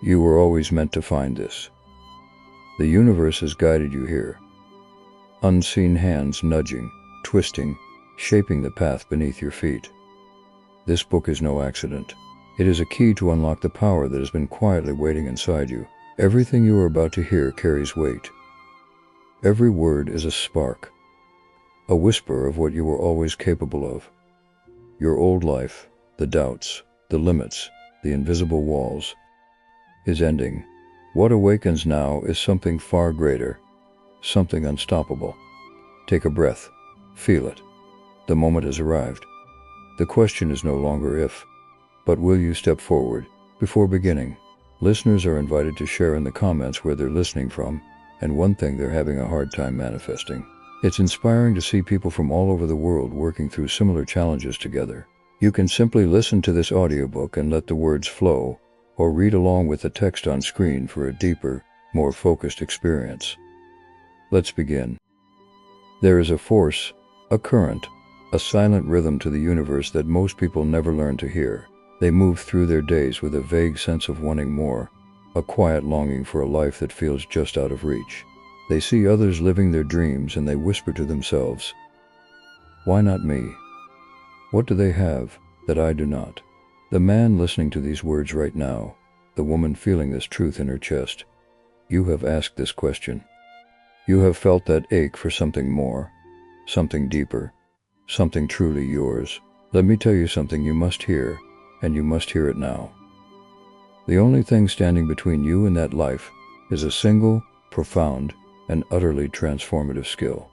You were always meant to find this. The universe has guided you here. Unseen hands nudging, twisting, shaping the path beneath your feet. This book is no accident. It is a key to unlock the power that has been quietly waiting inside you. Everything you are about to hear carries weight. Every word is a spark, a whisper of what you were always capable of. Your old life, the doubts, the limits, the invisible walls, is ending. What awakens now is something far greater, something unstoppable. Take a breath. Feel it. The moment has arrived. The question is no longer if, but will you step forward. Before beginning, listeners are invited to share in the comments where they're listening from and one thing they're having a hard time manifesting. It's inspiring to see people from all over the world working through similar challenges together. You can simply listen to this audiobook and let the words flow, or read along with the text on screen for a deeper, more focused experience. Let's begin. There is a force, a current, a silent rhythm to the universe that most people never learn to hear. They move through their days with a vague sense of wanting more, a quiet longing for a life that feels just out of reach. They see others living their dreams and they whisper to themselves, "Why not me? What do they have that I do not?" The man listening to these words right now, the woman feeling this truth in her chest, you have asked this question. You have felt that ache for something more, something deeper, something truly yours. Let me tell you something you must hear, and you must hear it now. The only thing standing between you and that life is a single, profound, and utterly transformative skill.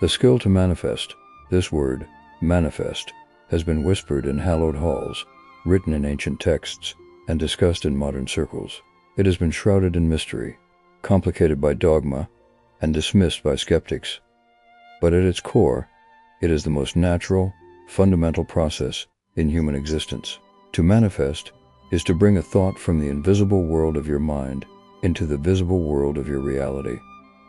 The skill to manifest. This word, manifest, has been whispered in hallowed halls, written in ancient texts, and discussed in modern circles. It has been shrouded in mystery, complicated by dogma, and dismissed by skeptics. But at its core, it is the most natural, fundamental process in human existence. To manifest is to bring a thought from the invisible world of your mind into the visible world of your reality.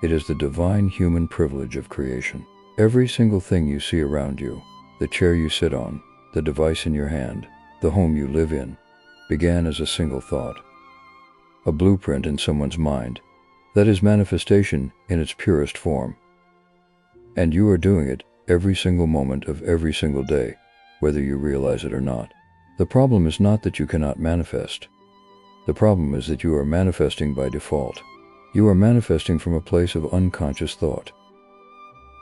It is the divine human privilege of creation. Every single thing you see around you, the chair you sit on, the device in your hand, the home you live in, began as a single thought. A blueprint in someone's mind. That is manifestation in its purest form. And you are doing it every single moment of every single day, whether you realize it or not. The problem is not that you cannot manifest. The problem is that you are manifesting by default. You are manifesting from a place of unconscious thought,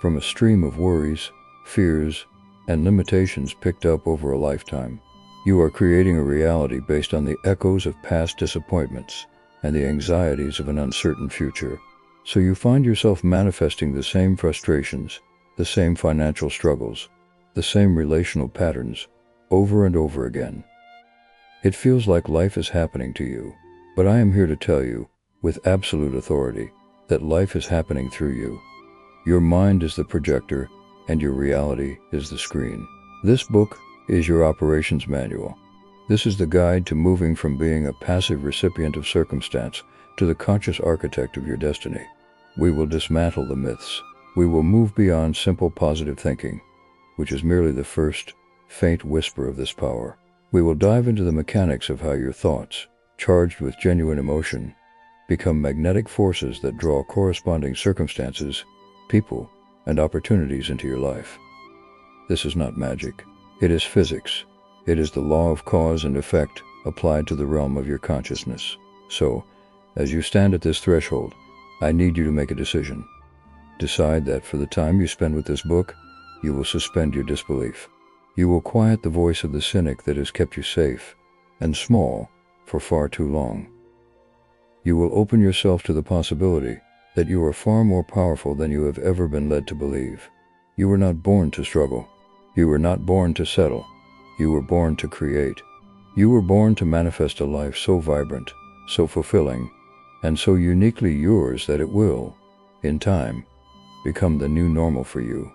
from a stream of worries, fears, and limitations picked up over a lifetime. You are creating a reality based on the echoes of past disappointments and the anxieties of an uncertain future. So you find yourself manifesting the same frustrations, the same financial struggles, the same relational patterns, over and over again. It feels like life is happening to you, but I am here to tell you, with absolute authority, that life is happening through you. Your mind is the projector, and your reality is the screen. This book is your operations manual. This is the guide to moving from being a passive recipient of circumstance to the conscious architect of your destiny. We will dismantle the myths. We will move beyond simple positive thinking, which is merely the first, faint whisper of this power. We will dive into the mechanics of how your thoughts, charged with genuine emotion, become magnetic forces that draw corresponding circumstances, people, and opportunities into your life. This is not magic. It is physics. It is the law of cause and effect applied to the realm of your consciousness. So, as you stand at this threshold, I need you to make a decision. Decide that for the time you spend with this book, you will suspend your disbelief. You will quiet the voice of the cynic that has kept you safe and small for far too long. You will open yourself to the possibility that you are far more powerful than you have ever been led to believe. You were not born to struggle. You were not born to settle. You were born to create. You were born to manifest a life so vibrant, so fulfilling, and so uniquely yours that it will, in time, become the new normal for you.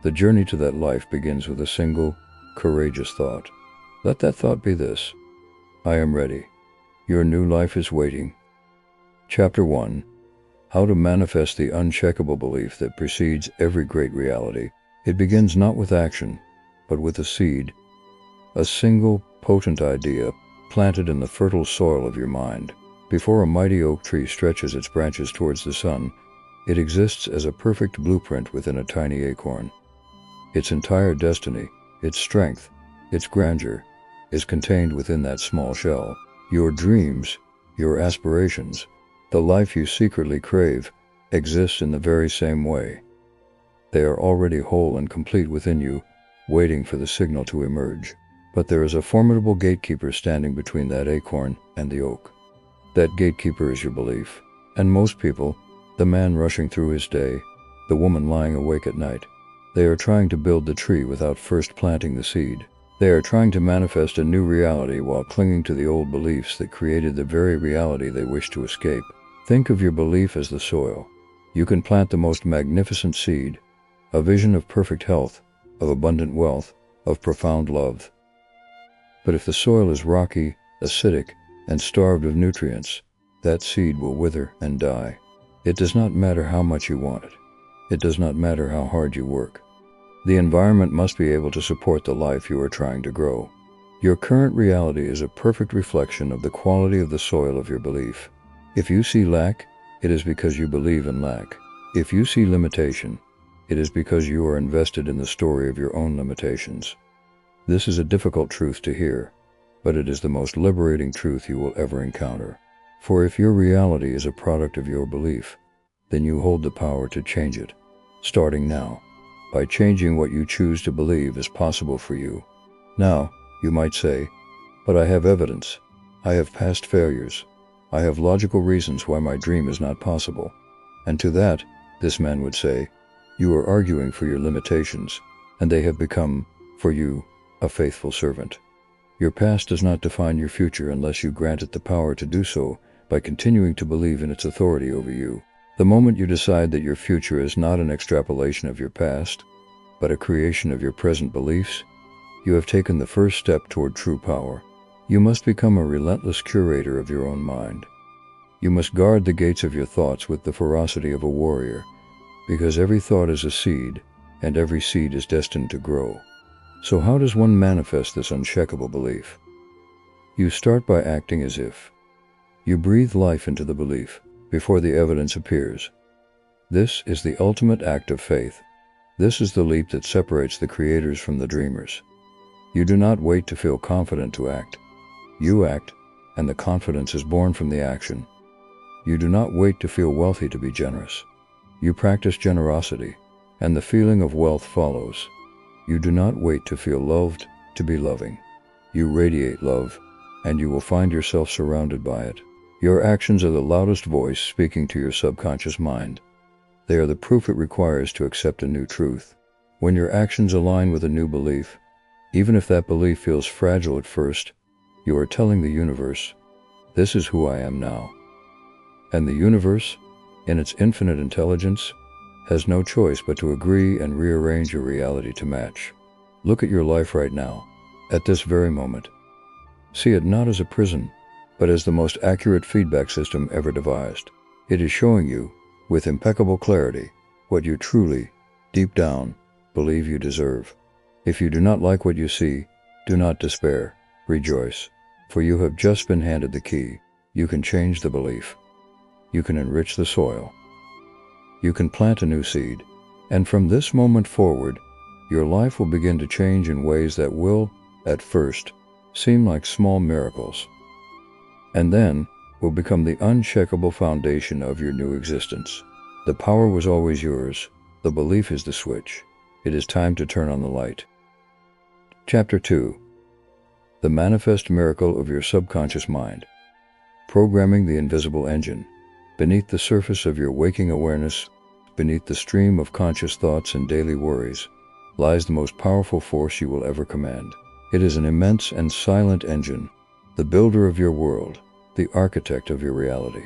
The journey to that life begins with a single, courageous thought. Let that thought be this: I am ready. Your new life is waiting. Chapter 1. How to manifest the unshakable belief that precedes every great reality. It begins not with action, but with a seed. A single, potent idea planted in the fertile soil of your mind. Before a mighty oak tree stretches its branches towards the sun, it exists as a perfect blueprint within a tiny acorn. Its entire destiny, its strength, its grandeur, is contained within that small shell. Your dreams, your aspirations, the life you secretly crave, exists in the very same way. They are already whole and complete within you, waiting for the signal to emerge. But there is a formidable gatekeeper standing between that acorn and the oak. That gatekeeper is your belief. And most people, the man rushing through his day, the woman lying awake at night, they are trying to build the tree without first planting the seed. They are trying to manifest a new reality while clinging to the old beliefs that created the very reality they wish to escape. Think of your belief as the soil. You can plant the most magnificent seed, a vision of perfect health, of abundant wealth, of profound love. But if the soil is rocky, acidic, and starved of nutrients, that seed will wither and die. It does not matter how much you want it. It does not matter how hard you work. The environment must be able to support the life you are trying to grow. Your current reality is a perfect reflection of the quality of the soil of your belief. If you see lack, it is because you believe in lack. If you see limitation, it is because you are invested in the story of your own limitations. This is a difficult truth to hear, but it is the most liberating truth you will ever encounter. For if your reality is a product of your belief, then you hold the power to change it, starting now. By changing what you choose to believe is possible for you. Now, you might say, but I have evidence. I have past failures. I have logical reasons why my dream is not possible. And to that, this man would say, you are arguing for your limitations, and they have become, for you, a faithful servant. Your past does not define your future unless you grant it the power to do so by continuing to believe in its authority over you. The moment you decide that your future is not an extrapolation of your past, but a creation of your present beliefs, you have taken the first step toward true power. You must become a relentless curator of your own mind. You must guard the gates of your thoughts with the ferocity of a warrior, because every thought is a seed, and every seed is destined to grow. So how does one manifest this unshakable belief? You start by acting as if. You breathe life into the belief before the evidence appears. This is the ultimate act of faith. This is the leap that separates the creators from the dreamers. You do not wait to feel confident to act. You act, and the confidence is born from the action. You do not wait to feel wealthy to be generous. You practice generosity, and the feeling of wealth follows. You do not wait to feel loved to be loving. You radiate love, and you will find yourself surrounded by it. Your actions are the loudest voice speaking to your subconscious mind. They are the proof it requires to accept a new truth. When your actions align with a new belief, even if that belief feels fragile at first, you are telling the universe, this is who I am now. And the universe, in its infinite intelligence, has no choice but to agree and rearrange your reality to match. Look at your life right now, at this very moment. See it not as a prison, but as the most accurate feedback system ever devised. It is showing you, with impeccable clarity, what you truly, deep down, believe you deserve. If you do not like what you see, do not despair, rejoice, for you have just been handed the key. You can change the belief. You can enrich the soil. You can plant a new seed, and from this moment forward, your life will begin to change in ways that will, at first, seem like small miracles, and then will become the unshakable foundation of your new existence. The power was always yours. The belief is the switch. It is time to turn on the light. Chapter 2. The Manifest Miracle of Your Subconscious Mind. Programming the Invisible Engine. Beneath the surface of your waking awareness, beneath the stream of conscious thoughts and daily worries, lies the most powerful force you will ever command. It is an immense and silent engine, the builder of your world, the architect of your reality.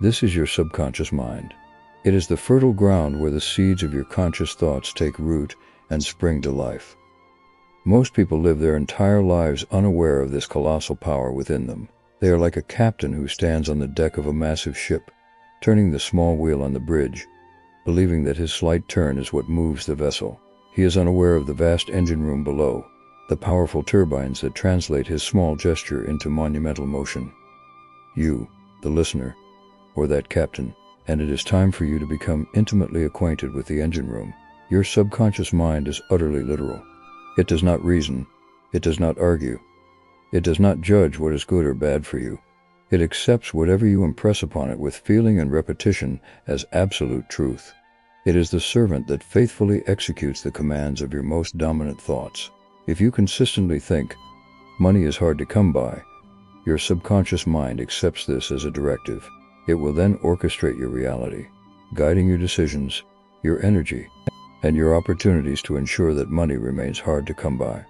This is your subconscious mind. It is the fertile ground where the seeds of your conscious thoughts take root and spring to life. Most people live their entire lives unaware of this colossal power within them. They are like a captain who stands on the deck of a massive ship, turning the small wheel on the bridge, believing that his slight turn is what moves the vessel. He is unaware of the vast engine room below, the powerful turbines that translate his small gesture into monumental motion. You, the listener, or that captain, and it is time for you to become intimately acquainted with the engine room. Your subconscious mind is utterly literal. It does not reason. It does not argue. It does not judge what is good or bad for you. It accepts whatever you impress upon it with feeling and repetition as absolute truth. It is the servant that faithfully executes the commands of your most dominant thoughts. If you consistently think, money is hard to come by, your subconscious mind accepts this as a directive. It will then orchestrate your reality, guiding your decisions, your energy, and your opportunities to ensure that money remains hard to come by.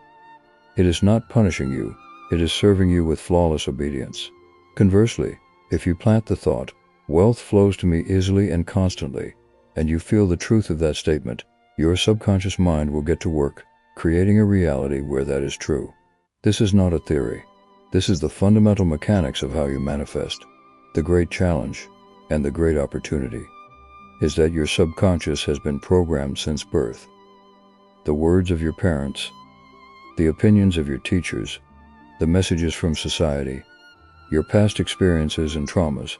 It is not punishing you, it is serving you with flawless obedience. Conversely, if you plant the thought, wealth flows to me easily and constantly, and you feel the truth of that statement, your subconscious mind will get to work, creating a reality where that is true. This is not a theory. This is the fundamental mechanics of how you manifest. The great challenge, and the great opportunity, is that your subconscious has been programmed since birth. The words of your parents, the opinions of your teachers, the messages from society, your past experiences and traumas,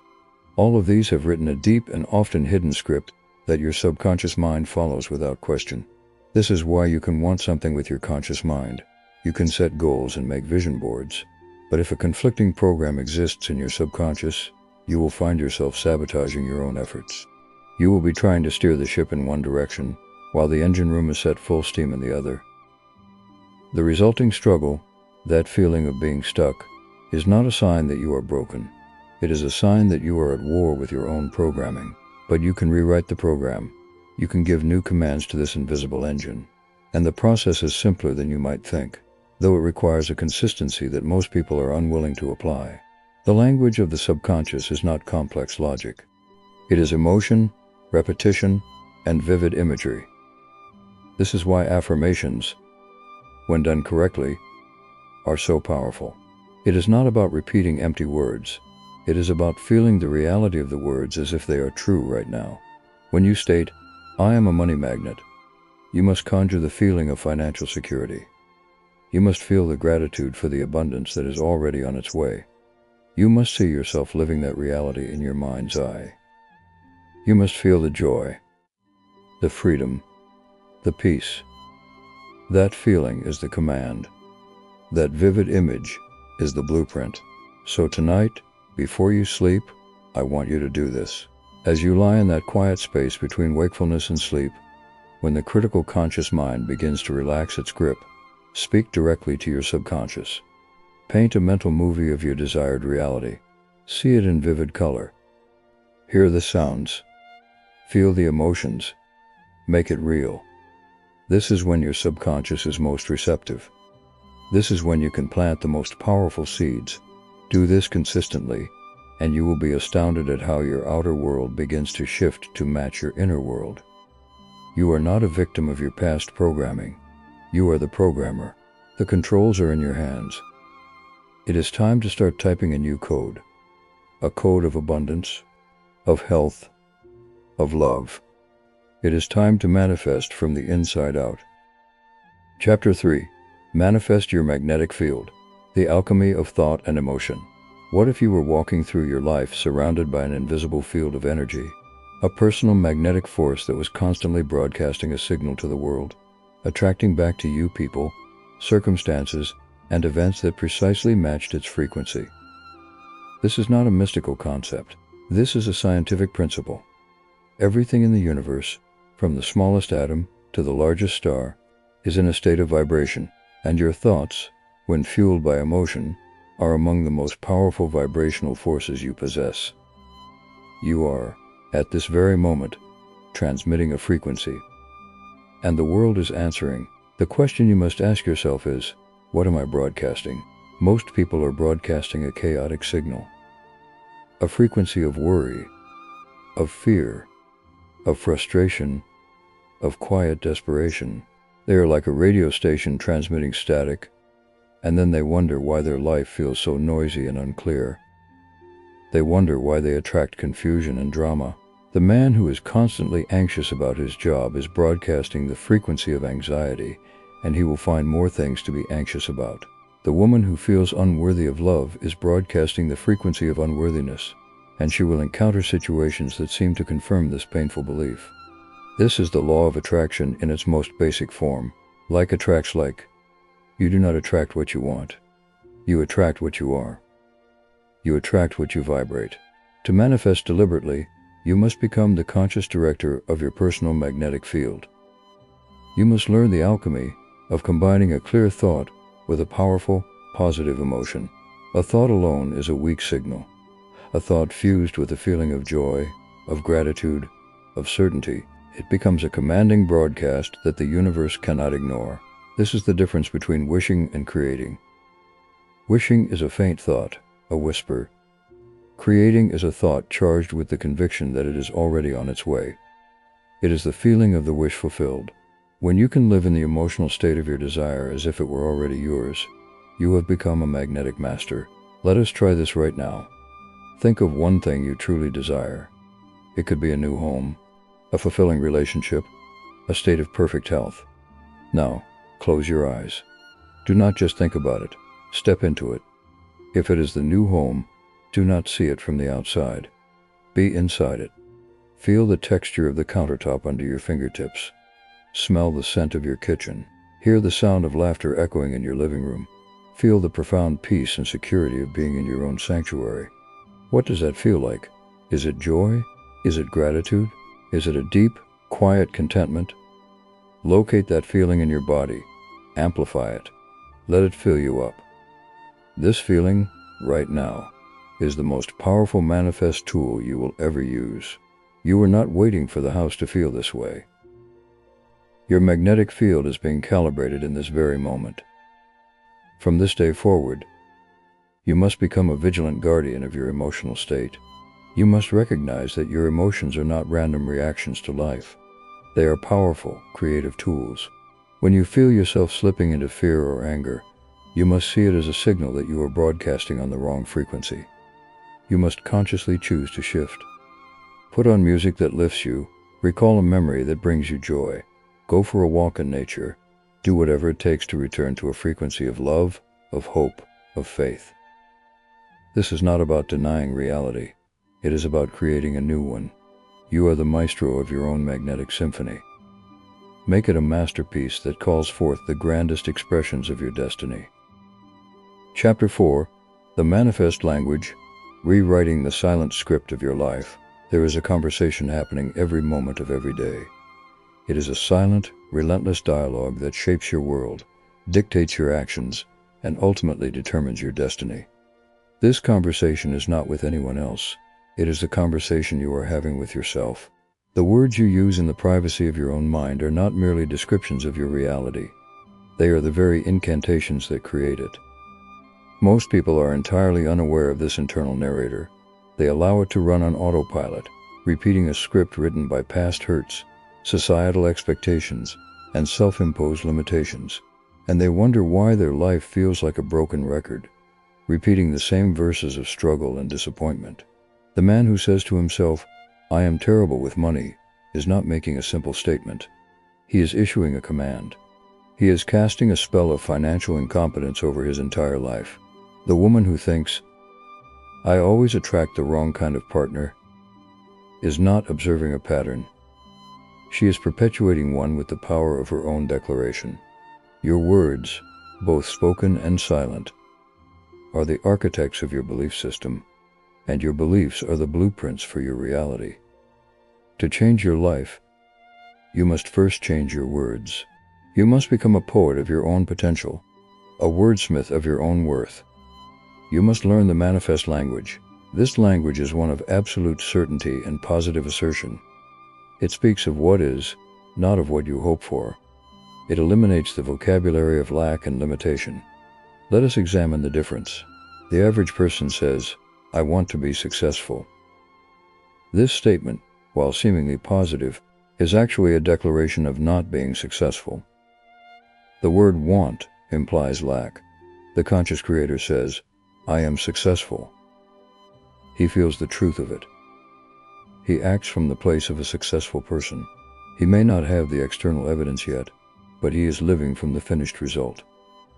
all of these have written a deep and often hidden script that your subconscious mind follows without question. This is why you can want something with your conscious mind. You can set goals and make vision boards. But if a conflicting program exists in your subconscious, you will find yourself sabotaging your own efforts. You will be trying to steer the ship in one direction, while the engine room is set full steam in the other. The resulting struggle, that feeling of being stuck, is not a sign that you are broken. It is a sign that you are at war with your own programming. But you can rewrite the program. You can give new commands to this invisible engine. And the process is simpler than you might think, though it requires a consistency that most people are unwilling to apply. The language of the subconscious is not complex logic. It is emotion, repetition, and vivid imagery. This is why affirmations, when done correctly, are so powerful. It is not about repeating empty words. It is about feeling the reality of the words as if they are true right now. When you state, "I am a money magnet," you must conjure the feeling of financial security. You must feel the gratitude for the abundance that is already on its way. You must see yourself living that reality in your mind's eye. You must feel the joy, the freedom, the peace. That feeling is the command. That vivid image is the blueprint. So tonight, before you sleep, I want you to do this. As you lie in that quiet space between wakefulness and sleep, when the critical conscious mind begins to relax its grip, speak directly to your subconscious. Paint a mental movie of your desired reality. See it in vivid color. Hear the sounds. Feel the emotions. Make it real. This is when your subconscious is most receptive. This is when you can plant the most powerful seeds. Do this consistently, and you will be astounded at how your outer world begins to shift to match your inner world. You are not a victim of your past programming. You are the programmer. The controls are in your hands. It is time to start typing a new code. A code of abundance, of health, of love. It is time to manifest from the inside out. Chapter 3. Manifest your magnetic field. The alchemy of thought and emotion. What if you were walking through your life surrounded by an invisible field of energy? A personal magnetic force that was constantly broadcasting a signal to the world, attracting back to you people, circumstances, and events that precisely matched its frequency. This is not a mystical concept. This is a scientific principle. Everything in the universe, from the smallest atom to the largest star, is in a state of vibration, and your thoughts, when fueled by emotion, are among the most powerful vibrational forces you possess. You are, at this very moment, transmitting a frequency. And the world is answering. The question you must ask yourself is, what am I broadcasting? Most people are broadcasting a chaotic signal. A frequency of worry, of fear, of frustration, of quiet desperation. They are like a radio station transmitting static, and then they wonder why their life feels so noisy and unclear. They wonder why they attract confusion and drama. The man who is constantly anxious about his job is broadcasting the frequency of anxiety, and he will find more things to be anxious about. The woman who feels unworthy of love is broadcasting the frequency of unworthiness, and she will encounter situations that seem to confirm this painful belief. This is the law of attraction in its most basic form. Like attracts like. You do not attract what you want. You attract what you are. You attract what you vibrate. To manifest deliberately, you must become the conscious director of your personal magnetic field. You must learn the alchemy of combining a clear thought with a powerful, positive emotion. A thought alone is a weak signal. A thought fused with a feeling of joy, of gratitude, of certainty, it becomes a commanding broadcast that the universe cannot ignore. This is the difference between wishing and creating. Wishing is a faint thought, a whisper. Creating is a thought charged with the conviction that it is already on its way. It is the feeling of the wish fulfilled. When you can live in the emotional state of your desire as if it were already yours, you have become a magnetic master. Let us try this right now. Think of one thing you truly desire. It could be a new home, a fulfilling relationship, a state of perfect health. Now, close your eyes. Do not just think about it. Step into it. If it is the new home, do not see it from the outside. Be inside it. Feel the texture of the countertop under your fingertips. Smell the scent of your kitchen. Hear the sound of laughter echoing in your living room. Feel the profound peace and security of being in your own sanctuary. What does that feel like? Is it joy? Is it gratitude? Is it a deep, quiet contentment? Locate that feeling in your body. Amplify it. Let it fill you up. This feeling, right now, is the most powerful manifest tool you will ever use. You are not waiting for the house to feel this way. Your magnetic field is being calibrated in this very moment. From this day forward, you must become a vigilant guardian of your emotional state. You must recognize that your emotions are not random reactions to life. They are powerful, creative tools. When you feel yourself slipping into fear or anger, you must see it as a signal that you are broadcasting on the wrong frequency. You must consciously choose to shift. Put on music that lifts you. Recall a memory that brings you joy. Go for a walk in nature. Do whatever it takes to return to a frequency of love, of hope, of faith. This is not about denying reality. It is about creating a new one. You are the maestro of your own magnetic symphony. Make it a masterpiece that calls forth the grandest expressions of your destiny. Chapter 4. The Manifest Language. Rewriting the silent script of your life. There is a conversation happening every moment of every day. It is a silent, relentless dialogue that shapes your world, dictates your actions, and ultimately determines your destiny. This conversation is not with anyone else. It is the conversation you are having with yourself. The words you use in the privacy of your own mind are not merely descriptions of your reality. They are the very incantations that create it. Most people are entirely unaware of this internal narrator. They allow it to run on autopilot, repeating a script written by past hurts, societal expectations, and self-imposed limitations. And they wonder why their life feels like a broken record, repeating the same verses of struggle and disappointment. The man who says to himself, "I am terrible with money," is not making a simple statement. He is issuing a command. He is casting a spell of financial incompetence over his entire life. The woman who thinks, "I always attract the wrong kind of partner," is not observing a pattern. She is perpetuating one with the power of her own declaration. Your words, both spoken and silent, are the architects of your belief system, and your beliefs are the blueprints for your reality. To change your life, you must first change your words. You must become a poet of your own potential, a wordsmith of your own worth. You must learn the manifest language. This language is one of absolute certainty and positive assertion. It speaks of what is, not of what you hope for. It eliminates the vocabulary of lack and limitation. Let us examine the difference. The average person says, "I want to be successful." This statement, while seemingly positive, is actually a declaration of not being successful. The word "want" implies lack. The conscious creator says, "I am successful." He feels the truth of it. He acts from the place of a successful person. He may not have the external evidence yet, but he is living from the finished result.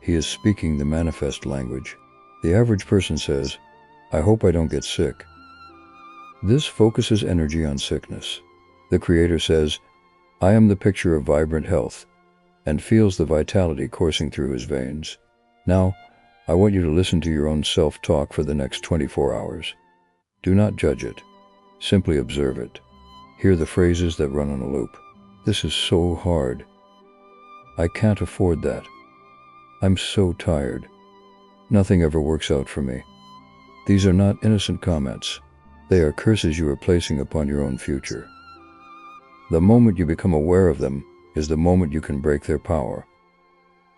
He is speaking the manifest language. The average person says, "I hope I don't get sick." This focuses energy on sickness. The Creator says, "I am the picture of vibrant health," and feels the vitality coursing through his veins. Now, I want you to listen to your own self-talk for the next 24 hours. Do not judge it. Simply observe it. Hear the phrases that run on a loop. "This is so hard. I can't afford that. I'm so tired. Nothing ever works out for me." These are not innocent comments. They are curses you are placing upon your own future. The moment you become aware of them is the moment you can break their power.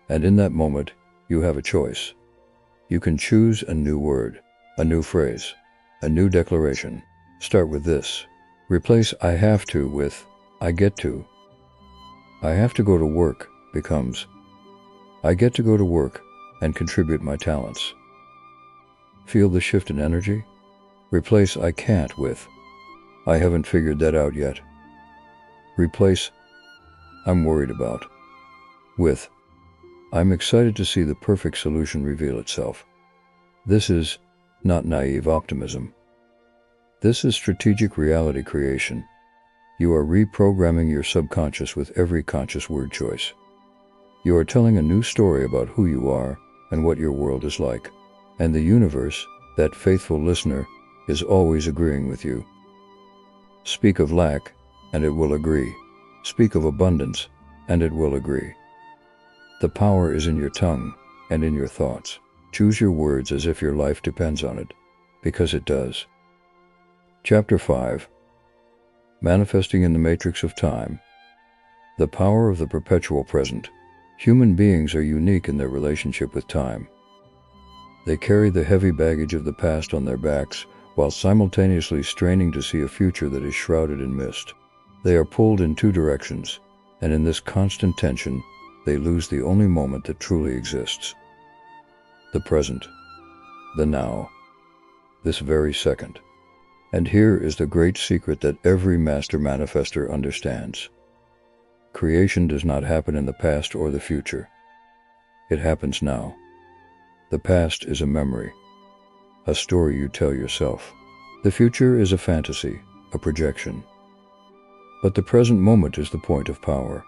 And in that moment, you have a choice. You can choose a new word, a new phrase, a new declaration. Start with this. Replace "I have to" with "I get to." "I have to go to work" becomes "I get to go to work and contribute my talents." Feel the shift in energy? Replace "I can't" with "I haven't figured that out yet." Replace "I'm worried about" with "I'm excited to see the perfect solution reveal itself." This is not naive optimism. This is strategic reality creation. You are reprogramming your subconscious with every conscious word choice. You are telling a new story about who you are and what your world is like. And the universe, that faithful listener, is always agreeing with you. Speak of lack, and it will agree. Speak of abundance, and it will agree. The power is in your tongue and in your thoughts. Choose your words as if your life depends on it, because it does. Chapter 5. Manifesting in the Matrix of Time. The power of the perpetual present. Human beings are unique in their relationship with time. They carry the heavy baggage of the past on their backs, while simultaneously straining to see a future that is shrouded in mist. They are pulled in two directions, and in this constant tension, they lose the only moment that truly exists. The present. The now. This very second. And here is the great secret that every master manifester understands. Creation does not happen in the past or the future. It happens now. The past is a memory, a story you tell yourself. The future is a fantasy, a projection. But the present moment is the point of power.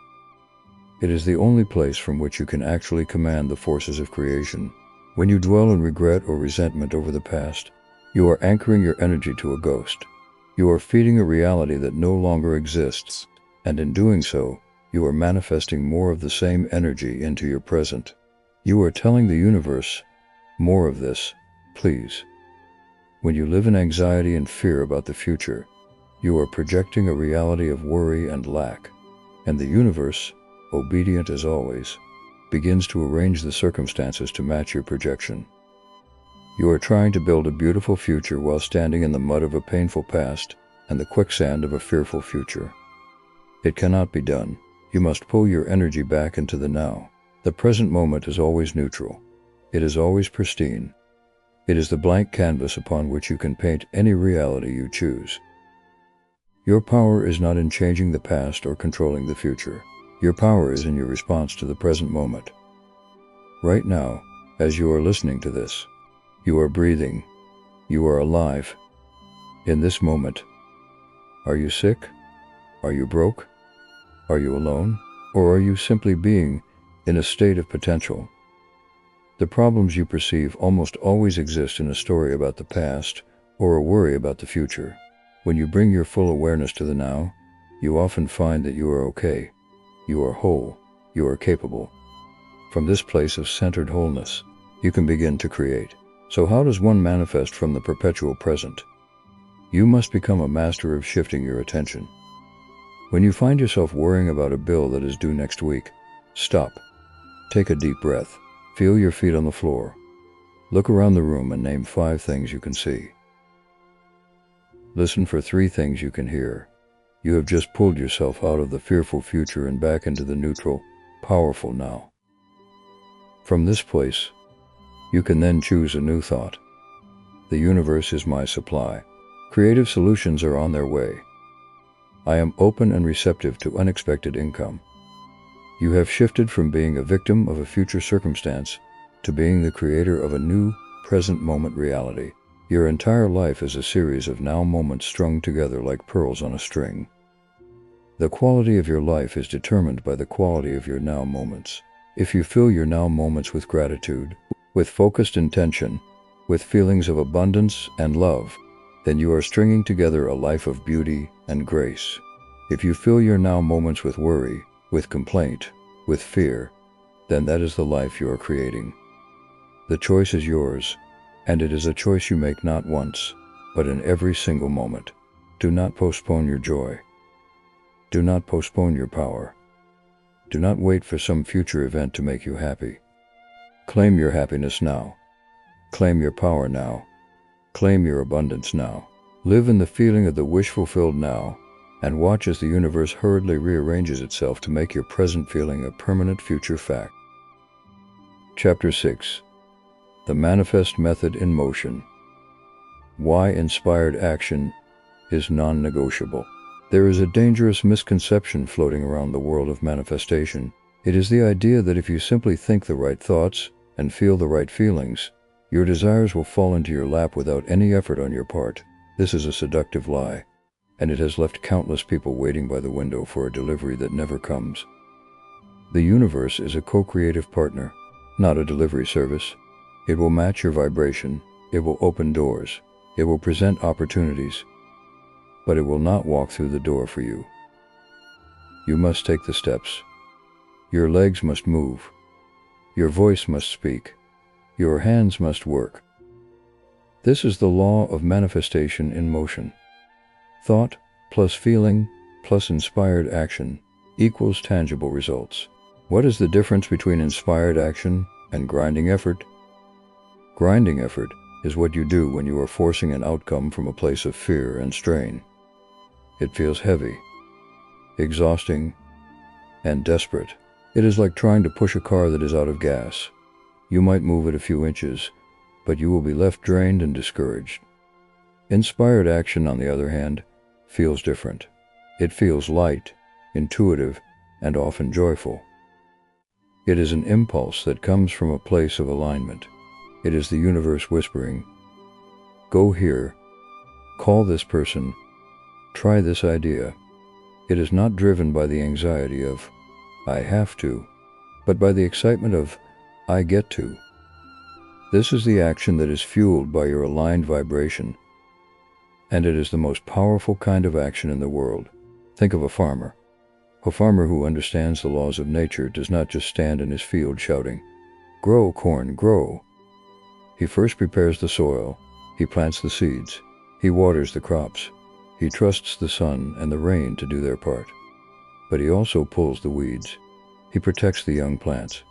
It is the only place from which you can actually command the forces of creation. When you dwell in regret or resentment over the past, you are anchoring your energy to a ghost. You are feeding a reality that no longer exists, and in doing so, you are manifesting more of the same energy into your present. You are telling the universe, "More of this, please." When you live in anxiety and fear about the future, you are projecting a reality of worry and lack, and the universe, obedient as always, begins to arrange the circumstances to match your projection. You are trying to build a beautiful future while standing in the mud of a painful past and the quicksand of a fearful future. It cannot be done. You must pull your energy back into the now. The present moment is always neutral. It is always pristine. It is the blank canvas upon which you can paint any reality you choose. Your power is not in changing the past or controlling the future. Your power is in your response to the present moment. Right now, as you are listening to this, you are breathing. You are alive. In this moment, are you sick? Are you broke? Are you alone? Or are you simply being in a state of potential? The problems you perceive almost always exist in a story about the past or a worry about the future. When you bring your full awareness to the now, you often find that you are okay. You are whole. You are capable. From this place of centered wholeness, you can begin to create. So how does one manifest from the perpetual present? You must become a master of shifting your attention. When you find yourself worrying about a bill that is due next week, stop. Take a deep breath. Feel your feet on the floor. Look around the room and name 5 things you can see. Listen for 3 things you can hear. You have just pulled yourself out of the fearful future and back into the neutral, powerful now. From this place, you can then choose a new thought. The universe is my supply. Creative solutions are on their way. I am open and receptive to unexpected income. You have shifted from being a victim of a future circumstance to being the creator of a new, present moment reality. Your entire life is a series of now moments strung together like pearls on a string. The quality of your life is determined by the quality of your now moments. If you fill your now moments with gratitude, with focused intention, with feelings of abundance and love, then you are stringing together a life of beauty and grace. If you fill your now moments with worry, with complaint, with fear, then that is the life you are creating. The choice is yours, and it is a choice you make not once, but in every single moment. Do not postpone your joy. Do not postpone your power. Do not wait for some future event to make you happy. Claim your happiness now. Claim your power now. Claim your abundance now. Live in the feeling of the wish fulfilled now, and watch as the universe hurriedly rearranges itself to make your present feeling a permanent future fact. Chapter 6. The Manifest Method in Motion. Why inspired action is non-negotiable. There is a dangerous misconception floating around the world of manifestation. It is the idea that if you simply think the right thoughts and feel the right feelings, your desires will fall into your lap without any effort on your part. This is a seductive lie, and it has left countless people waiting by the window for a delivery that never comes. The universe is a co-creative partner, not a delivery service. It will match your vibration, it will open doors, it will present opportunities, but it will not walk through the door for you. You must take the steps. Your legs must move. Your voice must speak. Your hands must work. This is the law of manifestation in motion. Thought plus feeling plus inspired action equals tangible results. What is the difference between inspired action and grinding effort? Grinding effort is what you do when you are forcing an outcome from a place of fear and strain. It feels heavy, exhausting, and desperate. It is like trying to push a car that is out of gas. You might move it a few inches, but you will be left drained and discouraged. Inspired action, on the other hand, feels different. It feels light, intuitive, and often joyful. It is an impulse that comes from a place of alignment. It is the universe whispering, "Go here, call this person, try this idea." It is not driven by the anxiety of, "I have to," but by the excitement of, "I get to." This is the action that is fueled by your aligned vibration, and it is the most powerful kind of action in the world. Think of a farmer. A farmer who understands the laws of nature does not just stand in his field shouting, "Grow, corn, grow." He first prepares the soil, he plants the seeds, he waters the crops, he trusts the sun and the rain to do their part. But he also pulls the weeds. He protects the young plants.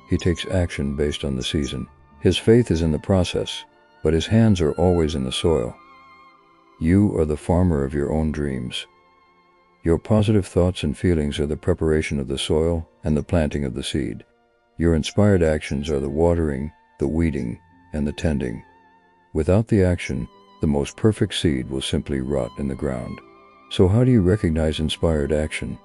He takes action based on the season. His faith is in the process, but his hands are always in the soil. You are the farmer of your own dreams. Your positive thoughts and feelings are the preparation of the soil and the planting of the seed. Your inspired actions are the watering, the weeding, and the tending. Without the action, the most perfect seed will simply rot in the ground. So how do you recognize inspired action?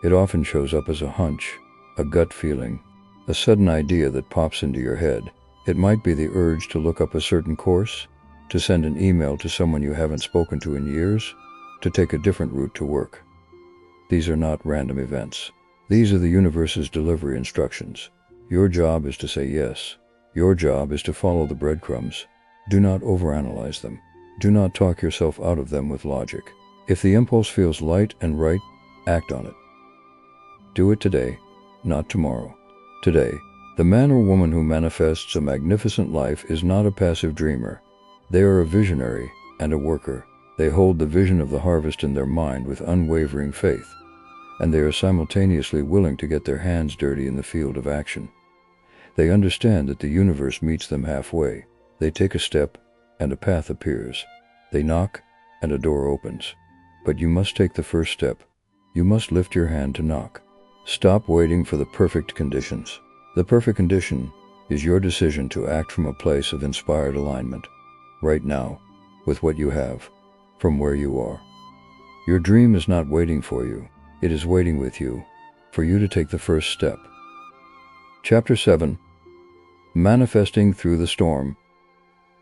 It often shows up as a hunch, a gut feeling, a sudden idea that pops into your head. It might be the urge to look up a certain course, to send an email to someone you haven't spoken to in years, to take a different route to work. These are not random events. These are the universe's delivery instructions. Your job is to say yes. Your job is to follow the breadcrumbs. Do not overanalyze them. Do not talk yourself out of them with logic. If the impulse feels light and right, act on it. Do it today, not tomorrow. Today. The man or woman who manifests a magnificent life is not a passive dreamer. They are a visionary and a worker. They hold the vision of the harvest in their mind with unwavering faith, and they are simultaneously willing to get their hands dirty in the field of action. They understand that the universe meets them halfway. They take a step, and a path appears. They knock, and a door opens. But you must take the first step. You must lift your hand to knock. Stop waiting for the perfect conditions. The perfect condition is your decision to act from a place of inspired alignment, right now, with what you have, from where you are. Your dream is not waiting for you. It is waiting with you, for you to take the first step. Chapter 7. Manifesting Through the Storm.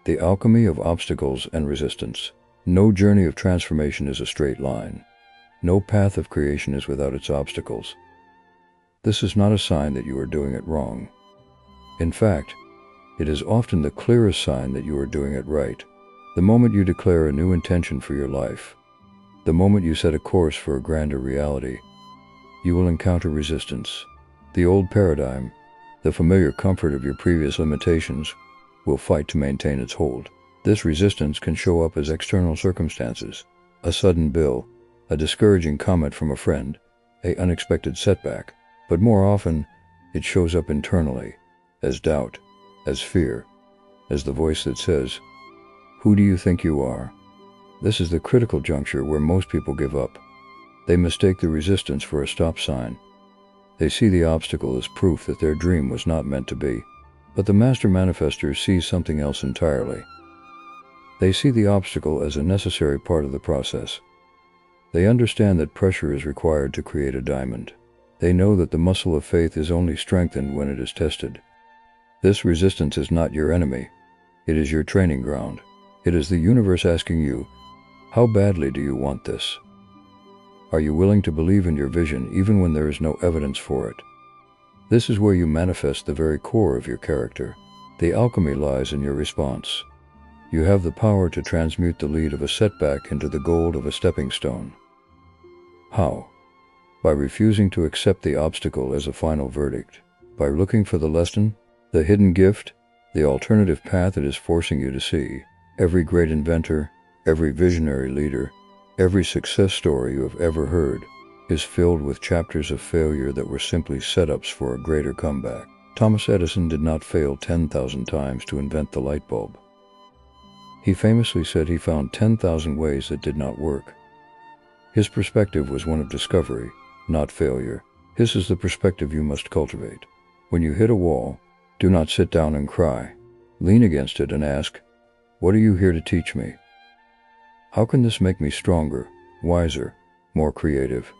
The Alchemy of Obstacles and Resistance. No journey of transformation is a straight line. No path of creation is without its obstacles. This is not a sign that you are doing it wrong. In fact, it is often the clearest sign that you are doing it right. The moment you declare a new intention for your life, the moment you set a course for a grander reality, you will encounter resistance. The old paradigm, the familiar comfort of your previous limitations, will fight to maintain its hold. This resistance can show up as external circumstances, a sudden bill, a discouraging comment from a friend, an unexpected setback, but more often it shows up internally, as doubt, as fear, as the voice that says, "Who do you think you are?" This is the critical juncture where most people give up. They mistake the resistance for a stop sign. They see the obstacle as proof that their dream was not meant to be. But the master manifester sees something else entirely. They see the obstacle as a necessary part of the process. They understand that pressure is required to create a diamond. They know that the muscle of faith is only strengthened when it is tested. This resistance is not your enemy. It is your training ground. It is the universe asking you, how badly do you want this? Are you willing to believe in your vision even when there is no evidence for it? This is where you manifest the very core of your character. The alchemy lies in your response. You have the power to transmute the lead of a setback into the gold of a stepping stone. How? By refusing to accept the obstacle as a final verdict. By looking for the lesson, the hidden gift, the alternative path it is forcing you to see. Every great inventor, every visionary leader, every success story you have ever heard is filled with chapters of failure that were simply setups for a greater comeback. Thomas Edison did not fail 10,000 times to invent the light bulb. He famously said he found 10,000 ways that did not work. His perspective was one of discovery, not failure. This is the perspective you must cultivate. When you hit a wall, do not sit down and cry. Lean against it and ask, what are you here to teach me? How can this make me stronger, wiser, more creative?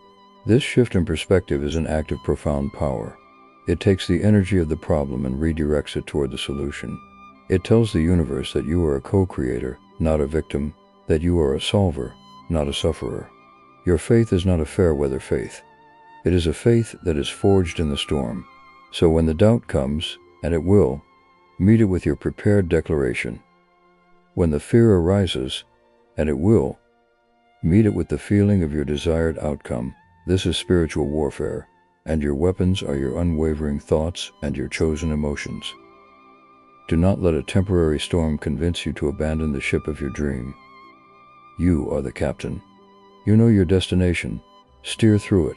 This shift in perspective is an act of profound power. It takes the energy of the problem and redirects it toward the solution. It tells the universe that you are a co-creator, not a victim, that you are a solver, not a sufferer. Your faith is not a fair-weather faith. It is a faith that is forged in the storm. So when the doubt comes, and it will, meet it with your prepared declaration. When the fear arises, and it will, meet it with the feeling of your desired outcome. This is spiritual warfare, and your weapons are your unwavering thoughts and your chosen emotions. Do not let a temporary storm convince you to abandon the ship of your dream. You are the captain. You know your destination. Steer through it.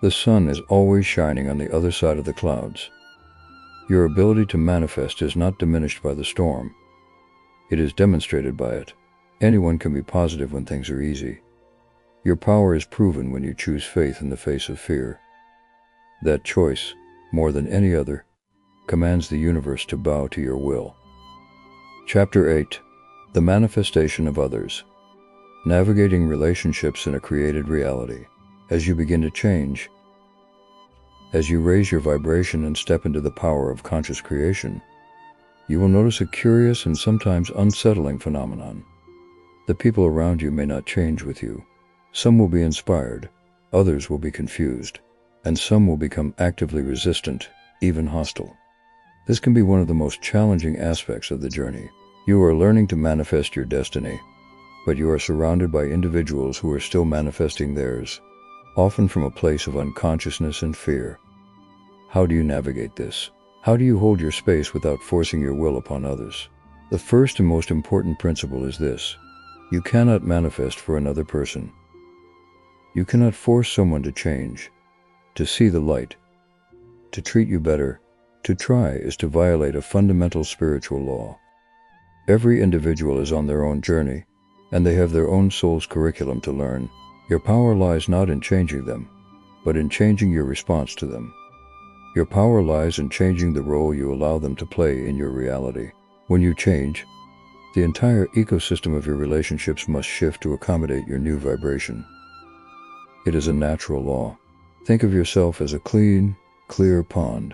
The sun is always shining on the other side of the clouds. Your ability to manifest is not diminished by the storm. It is demonstrated by it. Anyone can be positive when things are easy. Your power is proven when you choose faith in the face of fear. That choice, more than any other, commands the universe to bow to your will. Chapter 8. The Manifestation of Others. Navigating relationships in a created reality. As you begin to change, as you raise your vibration and step into the power of conscious creation, you will notice a curious and sometimes unsettling phenomenon. The people around you may not change with you. Some will be inspired, others will be confused, and some will become actively resistant, even hostile. This can be one of the most challenging aspects of the journey. You are learning to manifest your destiny, but you are surrounded by individuals who are still manifesting theirs, often from a place of unconsciousness and fear. How do you navigate this? How do you hold your space without forcing your will upon others? The first and most important principle is this: you cannot manifest for another person. You cannot force someone to change, to see the light, to treat you better. To try is to violate a fundamental spiritual law. Every individual is on their own journey, and they have their own soul's curriculum to learn. Your power lies not in changing them, but in changing your response to them. Your power lies in changing the role you allow them to play in your reality. When you change, the entire ecosystem of your relationships must shift to accommodate your new vibration. It is a natural law. Think of yourself as a clean, clear pond.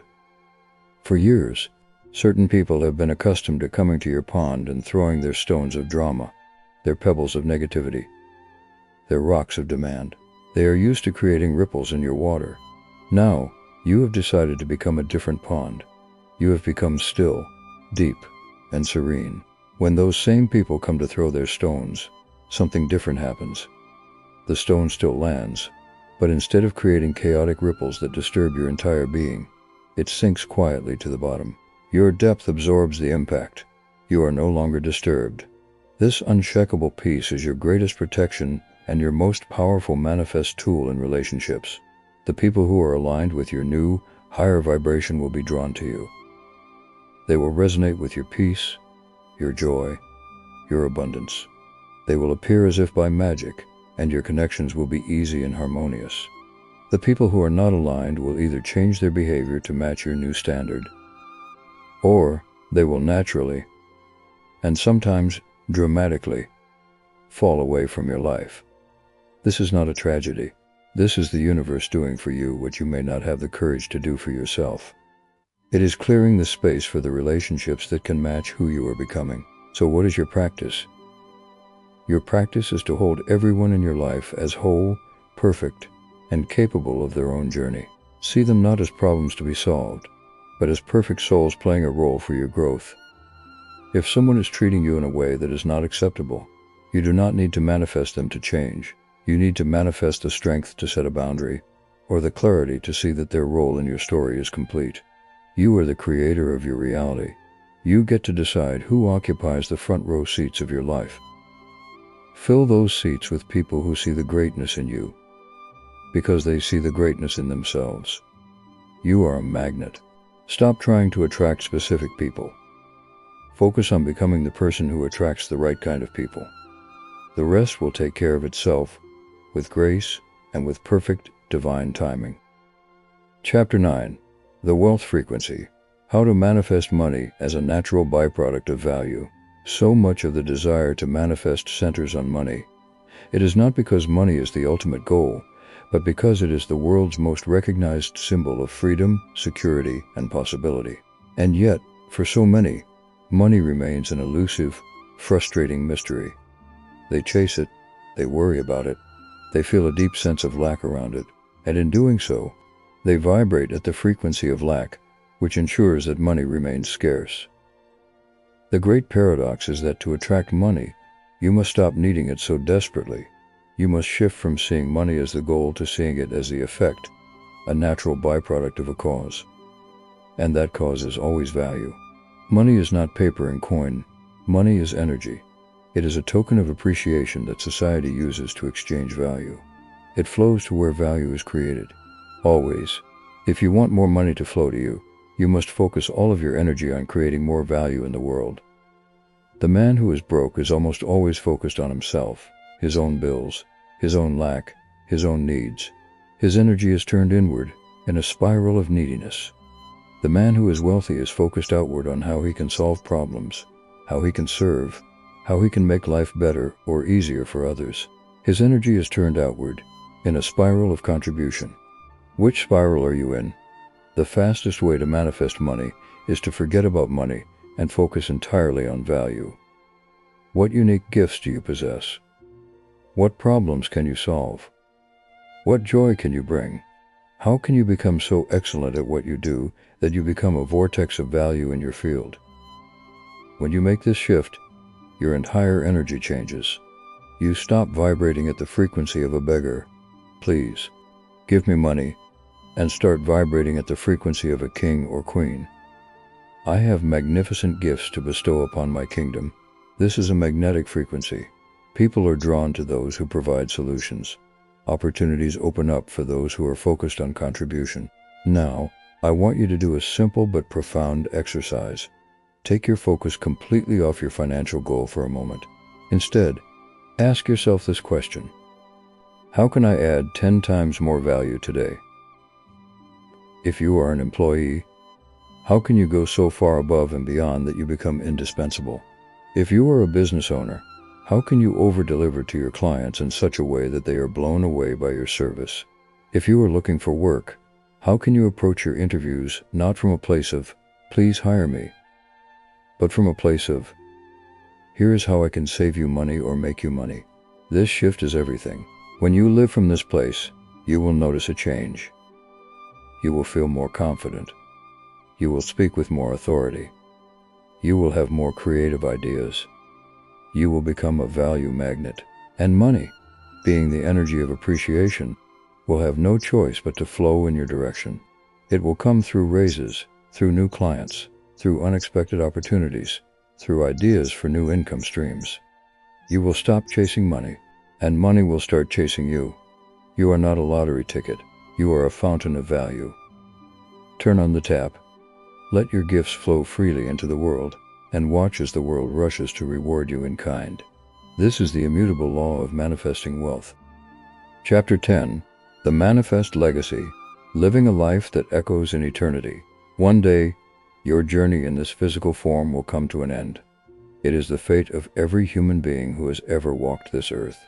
For years, certain people have been accustomed to coming to your pond and throwing their stones of drama, their pebbles of negativity, their rocks of demand. They are used to creating ripples in your water. Now, you have decided to become a different pond. You have become still, deep, and serene. When those same people come to throw their stones, something different happens. The stone still lands, but instead of creating chaotic ripples that disturb your entire being, it sinks quietly to the bottom. Your depth absorbs the impact. You are no longer disturbed. This unshakable peace is your greatest protection and your most powerful manifest tool in relationships. The people who are aligned with your new, higher vibration will be drawn to you. They will resonate with your peace, your joy, your abundance. They will appear as if by magic, and your connections will be easy and harmonious. The people who are not aligned will either change their behavior to match your new standard, or they will naturally, and sometimes dramatically, fall away from your life. This is not a tragedy. This is the universe doing for you what you may not have the courage to do for yourself. It is clearing the space for the relationships that can match who you are becoming. So what is your practice? Your practice is to hold everyone in your life as whole, perfect, and capable of their own journey. See them not as problems to be solved, but as perfect souls playing a role for your growth. If someone is treating you in a way that is not acceptable, you do not need to manifest them to change. You need to manifest the strength to set a boundary, or the clarity to see that their role in your story is complete. You are the creator of your reality. You get to decide who occupies the front row seats of your life. Fill those seats with people who see the greatness in you, because they see the greatness in themselves. You are a magnet. Stop trying to attract specific people. Focus on becoming the person who attracts the right kind of people. The rest will take care of itself, with grace and with perfect divine timing. Chapter 9. The Wealth Frequency. How to manifest money as a natural byproduct of value. So much of the desire to manifest centers on money. It is not because money is the ultimate goal, but because it is the world's most recognized symbol of freedom, security, and possibility. And yet, for so many, money remains an elusive, frustrating mystery. They chase it, they worry about it, they feel a deep sense of lack around it, and in doing so, they vibrate at the frequency of lack, which ensures that money remains scarce. The great paradox is that to attract money, you must stop needing it so desperately. You must shift from seeing money as the goal to seeing it as the effect, a natural byproduct of a cause. And that cause is always value. Money is not paper and coin. Money is energy. It is a token of appreciation that society uses to exchange value. It flows to where value is created. Always. If you want more money to flow to you, you must focus all of your energy on creating more value in the world. The man who is broke is almost always focused on himself, his own bills, his own lack, his own needs. His energy is turned inward in a spiral of neediness. The man who is wealthy is focused outward on how he can solve problems, how he can serve, how he can make life better or easier for others. His energy is turned outward in a spiral of contribution. Which spiral are you in? The fastest way to manifest money is to forget about money and focus entirely on value. What unique gifts do you possess? What problems can you solve? What joy can you bring? How can you become so excellent at what you do that you become a vortex of value in your field? When you make this shift, your entire energy changes. You stop vibrating at the frequency of a beggar, please, give me money, and start vibrating at the frequency of a king or queen. I have magnificent gifts to bestow upon my kingdom. This is a magnetic frequency. People are drawn to those who provide solutions. Opportunities open up for those who are focused on contribution. Now, I want you to do a simple but profound exercise. Take your focus completely off your financial goal for a moment. Instead, ask yourself this question. How can I add 10 times more value today? If you are an employee, how can you go so far above and beyond that you become indispensable? If you are a business owner, how can you over-deliver to your clients in such a way that they are blown away by your service? If you are looking for work, how can you approach your interviews not from a place of, please hire me, but from a place of, here is how I can save you money or make you money. This shift is everything. When you live from this place, you will notice a change. You will feel more confident. You will speak with more authority. You will have more creative ideas. You will become a value magnet. And money, being the energy of appreciation, will have no choice but to flow in your direction. It will come through raises, through new clients, through unexpected opportunities, through ideas for new income streams. You will stop chasing money, and money will start chasing you. You are not a lottery ticket. You are a fountain of value. Turn on the tap. Let your gifts flow freely into the world, and watch as the world rushes to reward you in kind. This is the immutable law of manifesting wealth. Chapter 10. The Manifest Legacy. Living a life that echoes in eternity. One day, your journey in this physical form will come to an end. It is the fate of every human being who has ever walked this earth.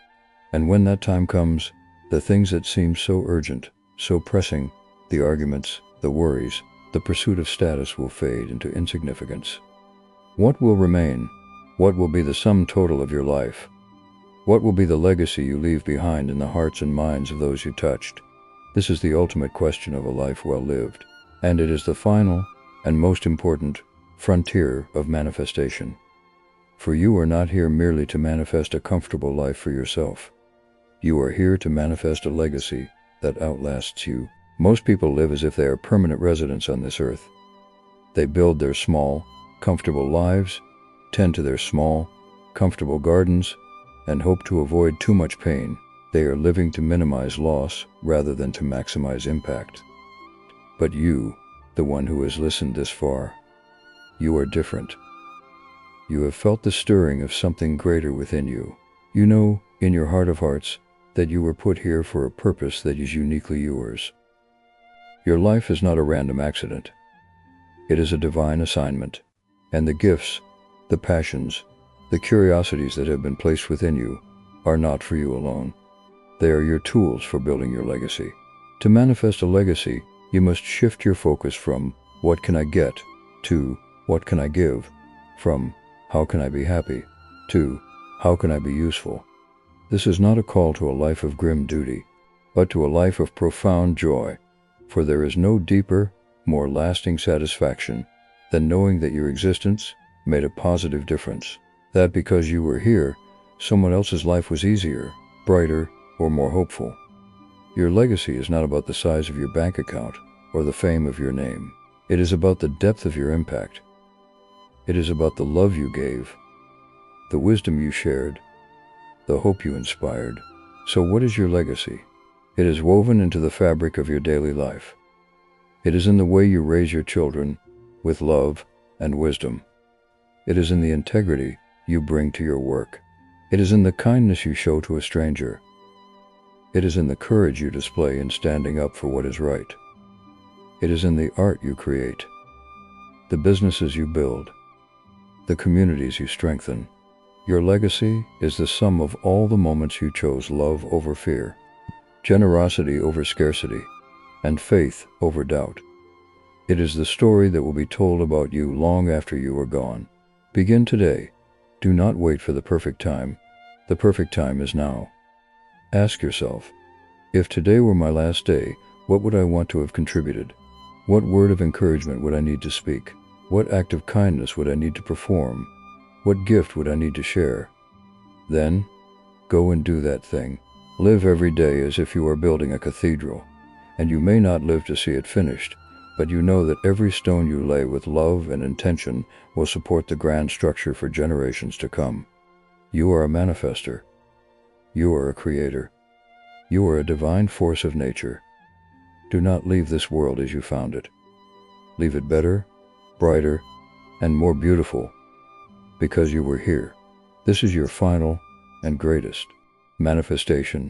And when that time comes, the things that seem so urgent, so pressing, the arguments, the worries, the pursuit of status will fade into insignificance. What will remain? What will be the sum total of your life? What will be the legacy you leave behind in the hearts and minds of those you touched? This is the ultimate question of a life well lived, and it is the final and most important frontier of manifestation. For you are not here merely to manifest a comfortable life for yourself. You are here to manifest a legacy that outlasts you. Most people live as if they are permanent residents on this earth. They build their small, comfortable lives, tend to their small, comfortable gardens, and hope to avoid too much pain. They are living to minimize loss rather than to maximize impact. But you, the one who has listened this far, you are different. You have felt the stirring of something greater within you. You know, in your heart of hearts, that you were put here for a purpose that is uniquely yours. Your life is not a random accident. It is a divine assignment, and the gifts, the passions, the curiosities that have been placed within you are not for you alone. They are your tools for building your legacy. To manifest a legacy, you must shift your focus from what can I get to what can I give, from how can I be happy to how can I be useful. This is not a call to a life of grim duty, but to a life of profound joy, for there is no deeper, more lasting satisfaction than knowing that your existence made a positive difference, that because you were here, someone else's life was easier, brighter, or more hopeful. Your legacy is not about the size of your bank account or the fame of your name. It is about the depth of your impact. It is about the love you gave, the wisdom you shared, the hope you inspired. So what is your legacy? It is woven into the fabric of your daily life. It is in the way you raise your children with love and wisdom. It is in the integrity you bring to your work. It is in the kindness you show to a stranger. It is in the courage you display in standing up for what is right. It is in the art you create, the businesses you build, the communities you strengthen. Your legacy is the sum of all the moments you chose love over fear, generosity over scarcity, and faith over doubt. It is the story that will be told about you long after you are gone. Begin today. Do not wait for the perfect time. The perfect time is now. Ask yourself, if today were my last day, what would I want to have contributed? What word of encouragement would I need to speak? What act of kindness would I need to perform? What gift would I need to share? Then, go and do that thing. Live every day as if you are building a cathedral, and you may not live to see it finished, but you know that every stone you lay with love and intention will support the grand structure for generations to come. You are a manifester. You are a creator. You are a divine force of nature. Do not leave this world as you found it. Leave it better, brighter, and more beautiful, because you were here. This is your final and greatest manifestation.